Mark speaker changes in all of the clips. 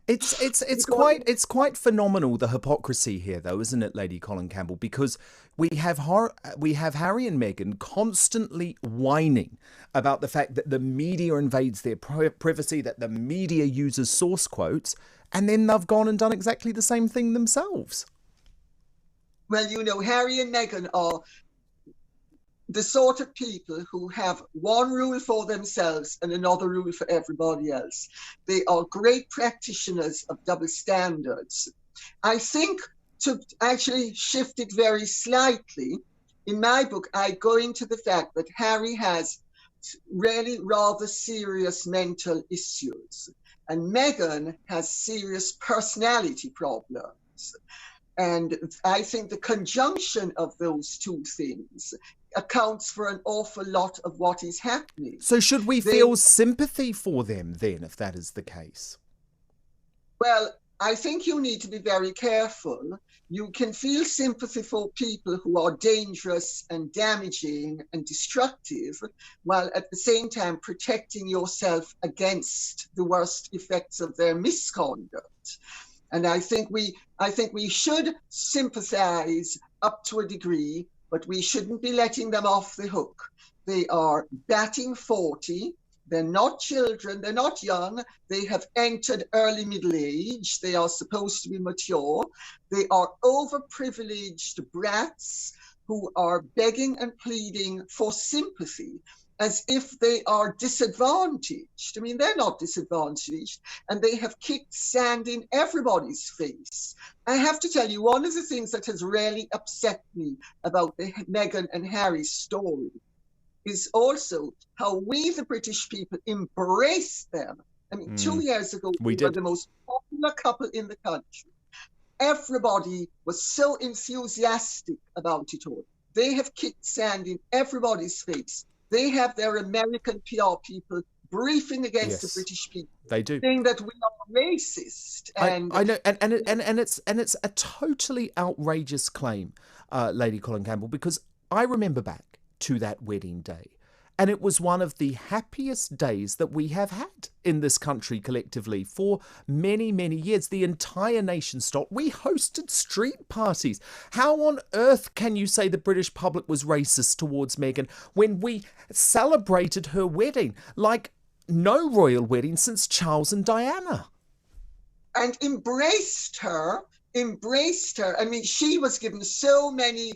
Speaker 1: It's quite phenomenal, the hypocrisy here, though, isn't it, Lady Colin Campbell? Because we have Harry and Meghan constantly whining about the fact that the media invades their privacy, that the media uses source quotes, and then they've gone and done exactly the same thing themselves.
Speaker 2: Well, Harry and Meghan are the sort of people who have one rule for themselves and another rule for everybody else. They are great practitioners of double standards. I think, to actually shift it very slightly, in my book, I go into the fact that Harry has really rather serious mental issues, and Meghan has serious personality problems. And I think the conjunction of those two things accounts for an awful lot of what is happening.
Speaker 1: So should we feel sympathy for them then, if that is the case?
Speaker 2: Well, I think you need to be very careful. You can feel sympathy for people who are dangerous and damaging and destructive, while at the same time protecting yourself against the worst effects of their misconduct. And I think we should sympathize up to a degree, but we shouldn't be letting them off the hook. They are batting 40. They're not children. They're not young. They have entered early middle age. They are supposed to be mature. They are overprivileged brats who are begging and pleading for sympathy, as if they are disadvantaged. I mean, they're not disadvantaged, and they have kicked sand in everybody's face. I have to tell you, one of the things that has really upset me about the Meghan and Harry story is also how we, the British people, embraced them. I mean, 2 years ago, we were the most popular couple in the country. Everybody was so enthusiastic about it all. They have kicked sand in everybody's face. They have their American PR people briefing against the British people.
Speaker 1: They do,
Speaker 2: saying that we are racist. And
Speaker 1: I know, and it's a totally outrageous claim, Lady Colin Campbell, because I remember back to that wedding day, and it was one of the happiest days that we have had in this country collectively for many, many years. The entire nation stopped. We hosted street parties. How on earth can you say the British public was racist towards Meghan when we celebrated her wedding like no royal wedding since Charles and Diana?
Speaker 2: And embraced her. I mean, she was given so many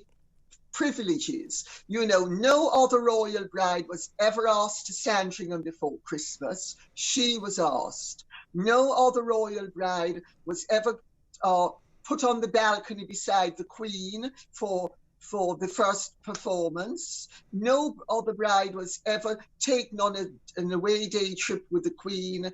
Speaker 2: privileges. No other royal bride was ever asked to Sandringham before Christmas. She was asked. No other royal bride was ever put on the balcony beside the Queen for the first performance. No other bride was ever taken on an away day trip with the Queen.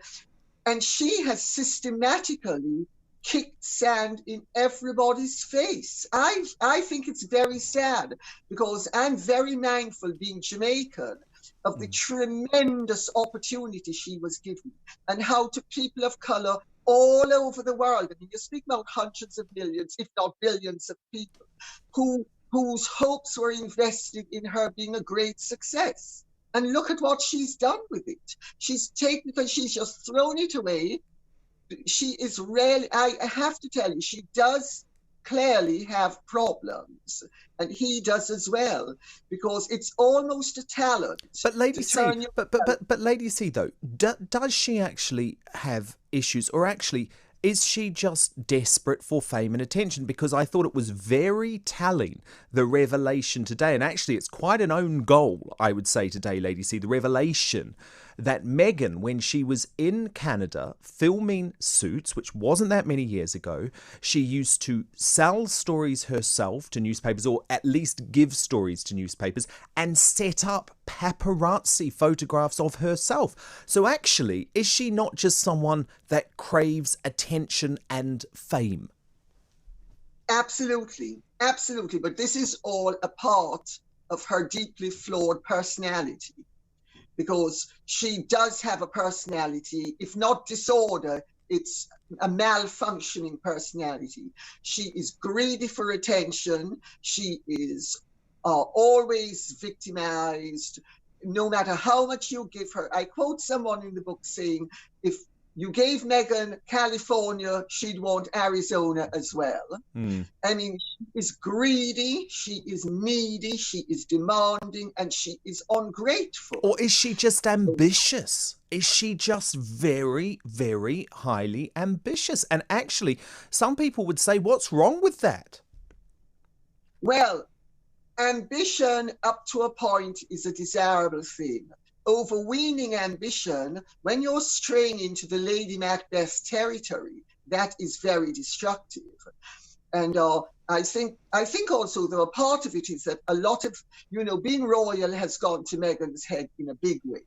Speaker 2: And she has systematically kicked sand in everybody's face. I think it's very sad, because I'm very mindful, being Jamaican, of the tremendous opportunity she was given, and how to people of colour all over the world. I mean, you speak about hundreds of millions, if not billions of people, whose hopes were invested in her being a great success. And look at what she's done with it. She's just thrown it away. She is really, I have to tell you, she does clearly have problems, and he does as well, because it's almost a talent.
Speaker 1: But Lady C, but Lady C though, does she actually have issues, or actually is she just desperate for fame and attention? Because I thought it was very telling, the revelation today, and actually it's quite an own goal, I would say today, Lady C, the revelation that Meghan, when she was in Canada filming Suits, which wasn't that many years ago, she used to sell stories herself to newspapers, or at least give stories to newspapers, and set up paparazzi photographs of herself. So actually, is she not just someone that craves attention and fame?
Speaker 2: Absolutely. But this is all a part of her deeply flawed personality, because she does have a personality, if not disorder, it's a malfunctioning personality. She is greedy for attention. She is always victimized, no matter how much you give her. I quote someone in the book saying, if You gave Meghan California, she'd want Arizona as well. I mean, she is greedy, she is needy, she is demanding, and she is ungrateful.
Speaker 1: Or is she just ambitious? Is she just very, very highly ambitious? And actually, some people would say, what's wrong with that?
Speaker 2: Well, ambition up to a point is a desirable thing. Overweening ambition, when you're straying into the Lady Macbeth territory, that is very destructive. And I think also that a part of it is that a lot of, being royal has gone to Meghan's head in a big way.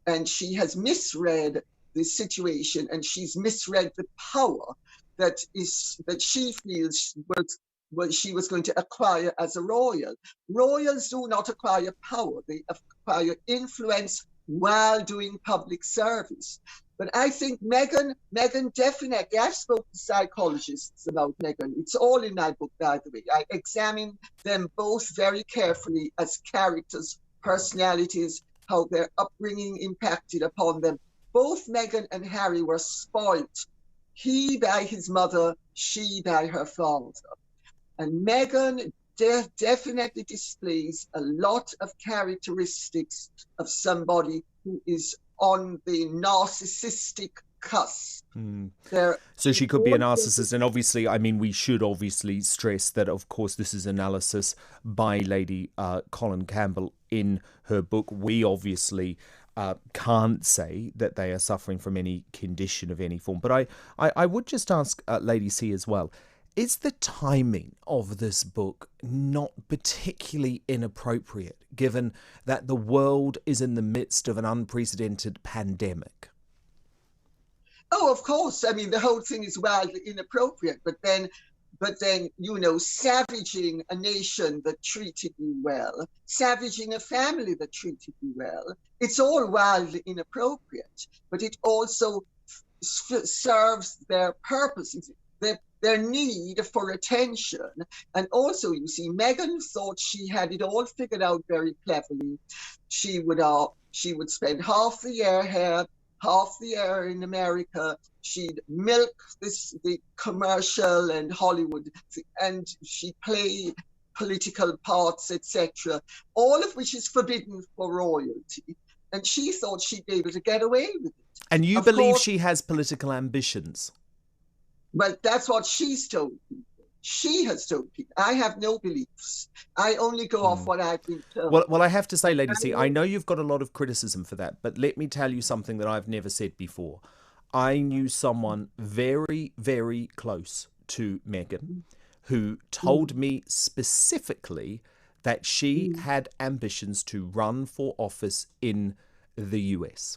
Speaker 2: And she has misread the situation, and she's misread the power that she feels she was going to acquire as a royal. Royals do not acquire power. They acquire influence while doing public service. But I think Meghan definitely, I've spoken to psychologists about Meghan. It's all in my book, by the way. I examine them both very carefully as characters, personalities, how their upbringing impacted upon them. Both Meghan and Harry were spoilt. He by his mother, she by her father. And Meghan definitely displays a lot of characteristics of somebody who is on the narcissistic cusp.
Speaker 1: So she could be a narcissist. And obviously, I mean, we should obviously stress that, of course, this is analysis by Lady Colin Campbell in her book. We obviously can't say that they are suffering from any condition of any form. But I would just ask Lady C as well, is the timing of this book not particularly inappropriate, given that the world is in the midst of an unprecedented pandemic?
Speaker 2: Oh, of course. I mean, the whole thing is wildly inappropriate. But then, savaging a nation that treated you well, savaging a family that treated you well, it's all wildly inappropriate. But it also serves their purposes. Their need for attention. And also, you see, Meghan thought she had it all figured out very cleverly. She would spend half the year here, half the year in America. She'd milk the commercial and Hollywood, and she'd play political parts, etc., all of which is forbidden for royalty. And she thought she'd be able to get away with it.
Speaker 1: And you believe she has political ambitions?
Speaker 2: Well, that's what she's told people. She has told people. I have no beliefs. I only go off what I've been told.
Speaker 1: Well, I have to say, Lady C, I know you've got a lot of criticism for that, but let me tell you something that I've never said before. I knew someone very, very close to Meghan who told me specifically that she had ambitions to run for office in the US.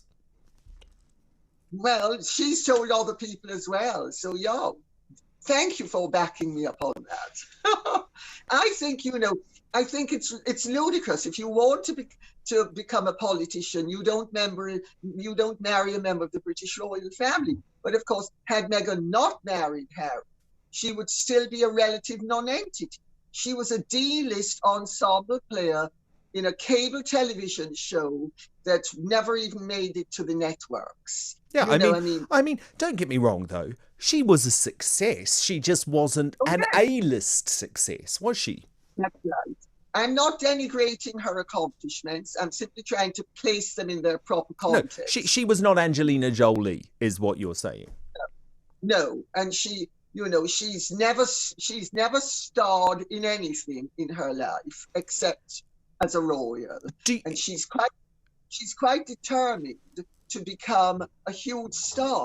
Speaker 2: Well, she's told other people as well. So, thank you for backing me up on that. I think, I think it's ludicrous. If you want to become a politician, you don't marry a member of the British royal family. But of course, had Meghan not married Harry, she would still be a relative non-entity. She was a D-list ensemble player in a cable television show that never even made it to the networks.
Speaker 1: Yeah, I mean, don't get me wrong, though. She was a success. She just wasn't an A-list success, was she?
Speaker 2: That's right. I'm not denigrating her accomplishments. I'm simply trying to place them in their proper context.
Speaker 1: No, she was not Angelina Jolie, is what you're saying.
Speaker 2: No, and she's never starred in anything in her life except as a royal. And she's quite determined to become a huge star.